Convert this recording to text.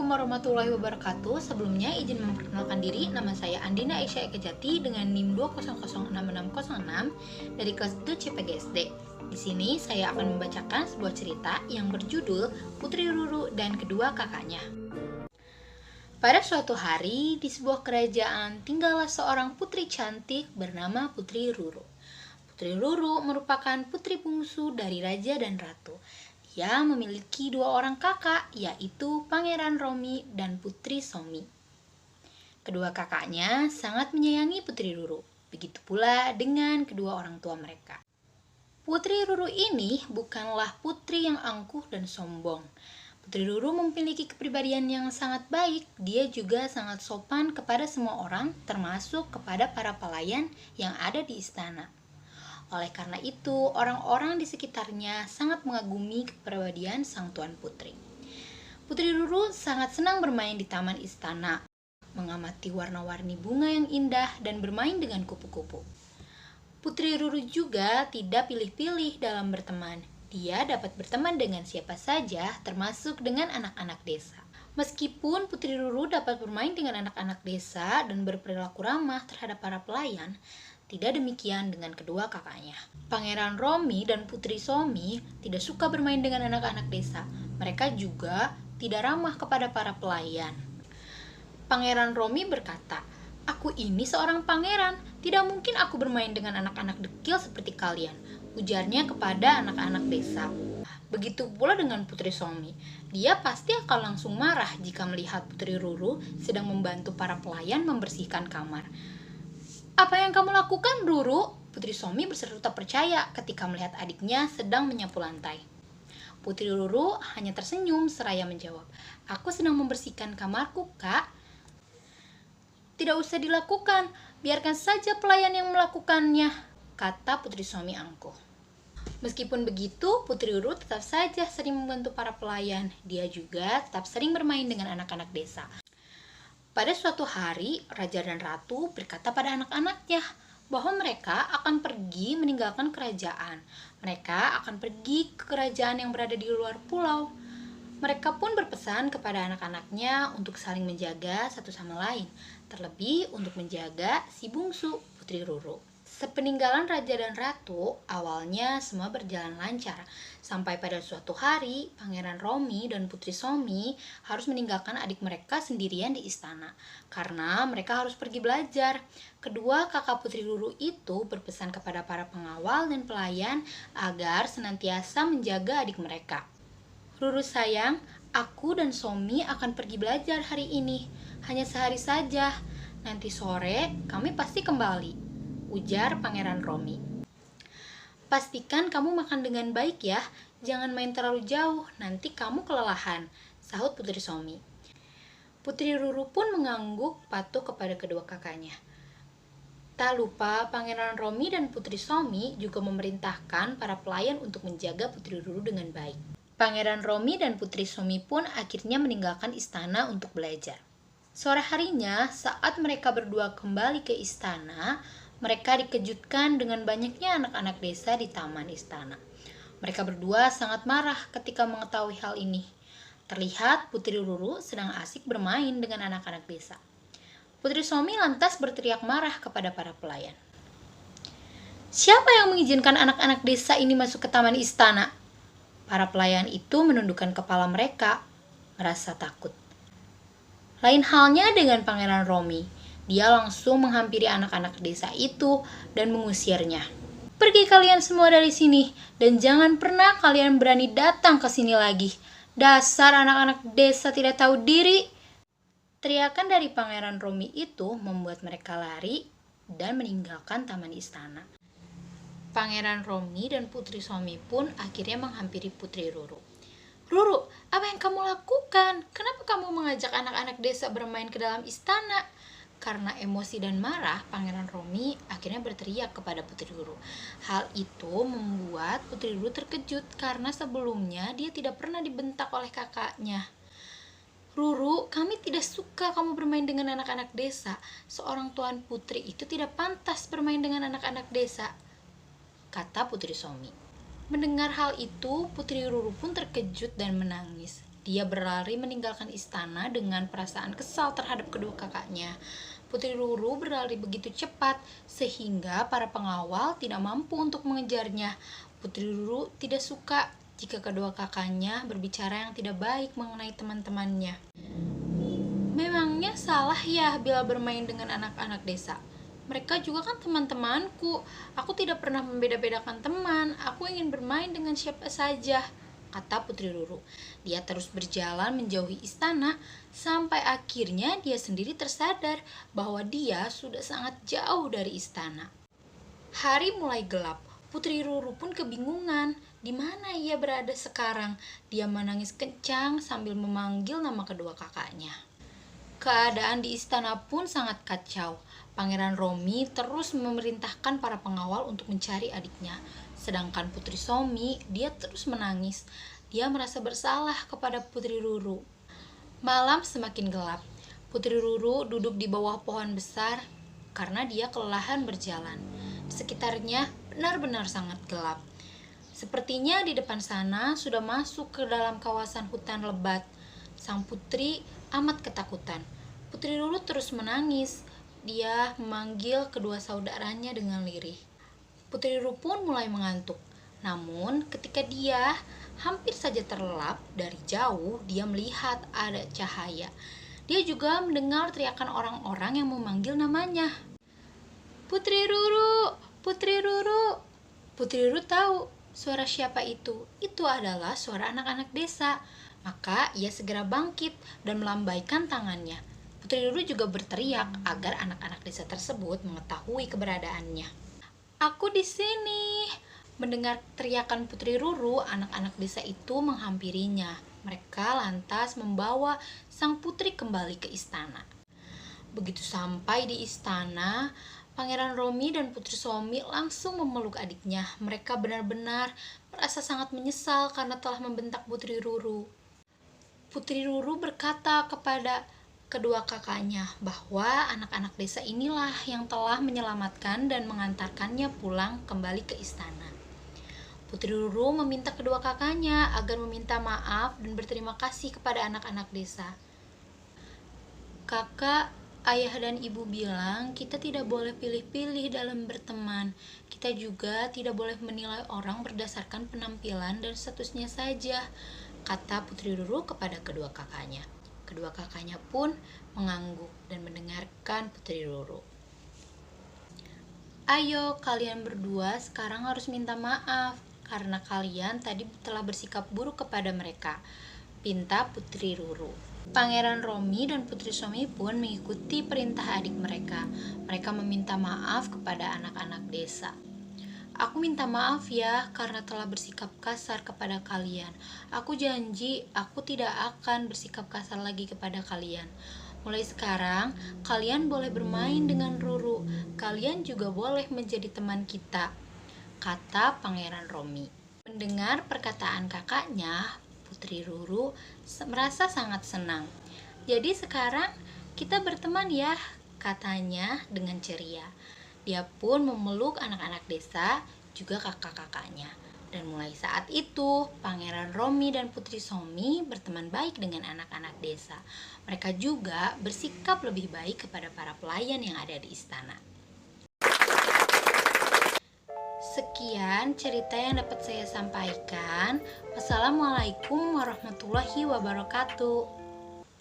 Assalamualaikum warahmatullahi wabarakatuh. Sebelumnya izin memperkenalkan diri, nama saya Andina Aisyah Ekejati dengan NIM 2006606 dari kelas 1 CPG SD. Di sini saya akan membacakan sebuah cerita yang berjudul Putri Ruru dan Kedua Kakaknya. Pada suatu hari, di sebuah kerajaan tinggallah seorang putri cantik bernama Putri Ruru. Putri Ruru merupakan putri bungsu dari raja dan ratu. Dia memiliki dua orang kakak, yaitu Pangeran Romi dan Putri Somi. Kedua kakaknya sangat menyayangi Putri Ruru, begitu pula dengan kedua orang tua mereka. Putri Ruru ini bukanlah putri yang angkuh dan sombong. Putri Ruru memiliki kepribadian yang sangat baik. Dia juga sangat sopan kepada semua orang, termasuk kepada para pelayan yang ada di istana. Oleh karena itu, orang-orang di sekitarnya sangat mengagumi kepribadian sang tuan putri. Putri Ruru sangat senang bermain di taman istana, mengamati warna-warni bunga yang indah dan bermain dengan kupu-kupu. Putri Ruru juga tidak pilih-pilih dalam berteman. Dia dapat berteman dengan siapa saja, termasuk dengan anak-anak desa. Meskipun Putri Ruru dapat bermain dengan anak-anak desa dan berperilaku ramah terhadap para pelayan, tidak demikian dengan kedua kakaknya. Pangeran Romi dan Putri Somi tidak suka bermain dengan anak-anak desa. Mereka juga tidak ramah kepada para pelayan. Pangeran Romi berkata, "Aku ini seorang pangeran, tidak mungkin aku bermain dengan anak-anak dekil seperti kalian," ujarnya kepada anak-anak desa. Begitu pula dengan Putri Somi. Dia pasti akan langsung marah jika melihat Putri Ruru sedang membantu para pelayan membersihkan kamar. "Apa yang kamu lakukan, Ruru?" Putri Somi berseru tak percaya ketika melihat adiknya sedang menyapu lantai. Putri Ruru hanya tersenyum seraya menjawab, "Aku sedang membersihkan kamarku, Kak." "Tidak usah dilakukan, biarkan saja pelayan yang melakukannya," kata Putri Somi angkuh. Meskipun begitu, Putri Ruru tetap saja sering membantu para pelayan. Dia juga tetap sering bermain dengan anak-anak desa. Pada suatu hari, raja dan ratu berkata pada anak-anaknya bahwa mereka akan pergi meninggalkan kerajaan. Mereka akan pergi ke kerajaan yang berada di luar pulau. Mereka pun berpesan kepada anak-anaknya untuk saling menjaga satu sama lain, terlebih untuk menjaga si bungsu, Putri Ruru. Sepeninggalan raja dan ratu, awalnya semua berjalan lancar. Sampai pada suatu hari, Pangeran Romi dan Putri Somi harus meninggalkan adik mereka sendirian di istana, karena mereka harus pergi belajar. Kedua kakak Putri Ruru itu berpesan kepada para pengawal dan pelayan agar senantiasa menjaga adik mereka. "Ruru sayang, aku dan Somi akan pergi belajar hari ini. Hanya sehari saja. Nanti sore kami pasti kembali," ujar Pangeran Romi. "Pastikan kamu makan dengan baik ya, jangan main terlalu jauh, nanti kamu kelelahan," sahut Putri Somi. Putri Ruru pun mengangguk patuh kepada kedua kakaknya. Tak lupa, Pangeran Romi dan Putri Somi juga memerintahkan para pelayan untuk menjaga Putri Ruru dengan baik. Pangeran Romi dan Putri Somi pun akhirnya meninggalkan istana untuk belajar. Sore harinya, saat mereka berdua kembali ke istana, mereka dikejutkan dengan banyaknya anak-anak desa di taman istana. Mereka berdua sangat marah ketika mengetahui hal ini. Terlihat Putri Ruru sedang asik bermain dengan anak-anak desa. Putri Somi lantas berteriak marah kepada para pelayan. "Siapa yang mengizinkan anak-anak desa ini masuk ke taman istana?" Para pelayan itu menundukkan kepala mereka, merasa takut. Lain halnya dengan Pangeran Romi. Dia langsung menghampiri anak-anak desa itu dan mengusirnya. "Pergi kalian semua dari sini, dan jangan pernah kalian berani datang ke sini lagi. Dasar anak-anak desa tidak tahu diri." Teriakan dari Pangeran Romi itu membuat mereka lari dan meninggalkan taman istana. Pangeran Romi dan Putri Somi pun akhirnya menghampiri Putri Ruru. "Ruru, apa yang kamu lakukan? Kenapa kamu mengajak anak-anak desa bermain ke dalam istana?" Karena emosi dan marah, Pangeran Romi akhirnya berteriak kepada Putri Ruru. Hal itu membuat Putri Ruru terkejut karena sebelumnya dia tidak pernah dibentak oleh kakaknya. "Ruru, kami tidak suka kamu bermain dengan anak-anak desa. Seorang tuan putri itu tidak pantas bermain dengan anak-anak desa," kata Putri Somi. Mendengar hal itu, Putri Ruru pun terkejut dan menangis. Dia berlari meninggalkan istana dengan perasaan kesal terhadap kedua kakaknya. Putri Ruru berlari begitu cepat sehingga para pengawal tidak mampu untuk mengejarnya. Putri Ruru tidak suka jika kedua kakaknya berbicara yang tidak baik mengenai teman-temannya. Memangnya salah ya bila bermain dengan anak-anak desa? Mereka juga kan teman-temanku. Aku tidak pernah membeda-bedakan teman. Aku ingin bermain dengan siapa saja, kata Putri Ruru. Dia terus berjalan menjauhi istana sampai akhirnya dia sendiri tersadar bahwa dia sudah sangat jauh dari istana. Hari mulai gelap. Putri Ruru pun kebingungan. Di mana ia berada sekarang? Dia menangis kencang sambil memanggil nama kedua kakaknya. Keadaan di istana pun sangat kacau. Pangeran Romi terus memerintahkan para pengawal untuk mencari adiknya. Sedangkan Putri Somi, dia terus menangis. Dia merasa bersalah kepada Putri Ruru. Malam semakin gelap. Putri Ruru duduk di bawah pohon besar karena dia kelelahan berjalan. Di sekitarnya benar-benar sangat gelap. Sepertinya di depan sana sudah masuk ke dalam kawasan hutan lebat. Sang putri amat ketakutan. Putri Ruru terus menangis. Dia memanggil kedua saudaranya dengan lirih. Putri Ruru pun mulai mengantuk. Namun ketika dia hampir saja terlelap, dari jauh dia melihat ada cahaya. Dia juga mendengar teriakan orang-orang yang memanggil namanya. Putri Ruru, Putri Ruru. Putri Ruru tahu suara siapa itu. Itu adalah suara anak-anak desa. Maka ia segera bangkit dan melambaikan tangannya. Putri Ruru juga berteriak agar anak-anak desa tersebut mengetahui keberadaannya. Aku di sini. Mendengar teriakan Putri Ruru, anak-anak desa itu menghampirinya. Mereka lantas membawa sang putri kembali ke istana. Begitu sampai di istana, Pangeran Romi dan Putri Somi langsung memeluk adiknya. Mereka benar-benar merasa sangat menyesal karena telah membentak Putri Ruru. Putri Ruru berkata kepada kedua kakaknya bahwa anak-anak desa inilah yang telah menyelamatkan dan mengantarkannya pulang kembali ke istana. Putri Ruru meminta kedua kakaknya agar meminta maaf dan berterima kasih kepada anak-anak desa. Kakak, ayah dan ibu bilang kita tidak boleh pilih-pilih dalam berteman. Kita juga tidak boleh menilai orang berdasarkan penampilan dan statusnya saja, kata Putri Ruru kepada kedua kakaknya. Kedua kakaknya pun mengangguk dan mendengarkan Putri Ruru. Ayo, kalian berdua sekarang harus minta maaf karena kalian tadi telah bersikap buruk kepada mereka, pinta Putri Ruru. Pangeran Romi dan Putri Somi pun mengikuti perintah adik mereka. Mereka meminta maaf kepada anak-anak desa. Aku minta maaf ya karena telah bersikap kasar kepada kalian. Aku janji aku tidak akan bersikap kasar lagi kepada kalian. Mulai sekarang, kalian boleh bermain dengan Ruru. Kalian juga boleh menjadi teman kita, kata Pangeran Romi. Mendengar perkataan kakaknya, Putri Ruru merasa sangat senang. Jadi sekarang kita berteman ya, katanya dengan ceria. Dia pun memeluk anak-anak desa, juga kakak-kakaknya. Dan mulai saat itu, Pangeran Romi dan Putri Somi berteman baik dengan anak-anak desa. Mereka juga bersikap lebih baik kepada para pelayan yang ada di istana. Sekian cerita yang dapat saya sampaikan. Wassalamualaikum warahmatullahi wabarakatuh.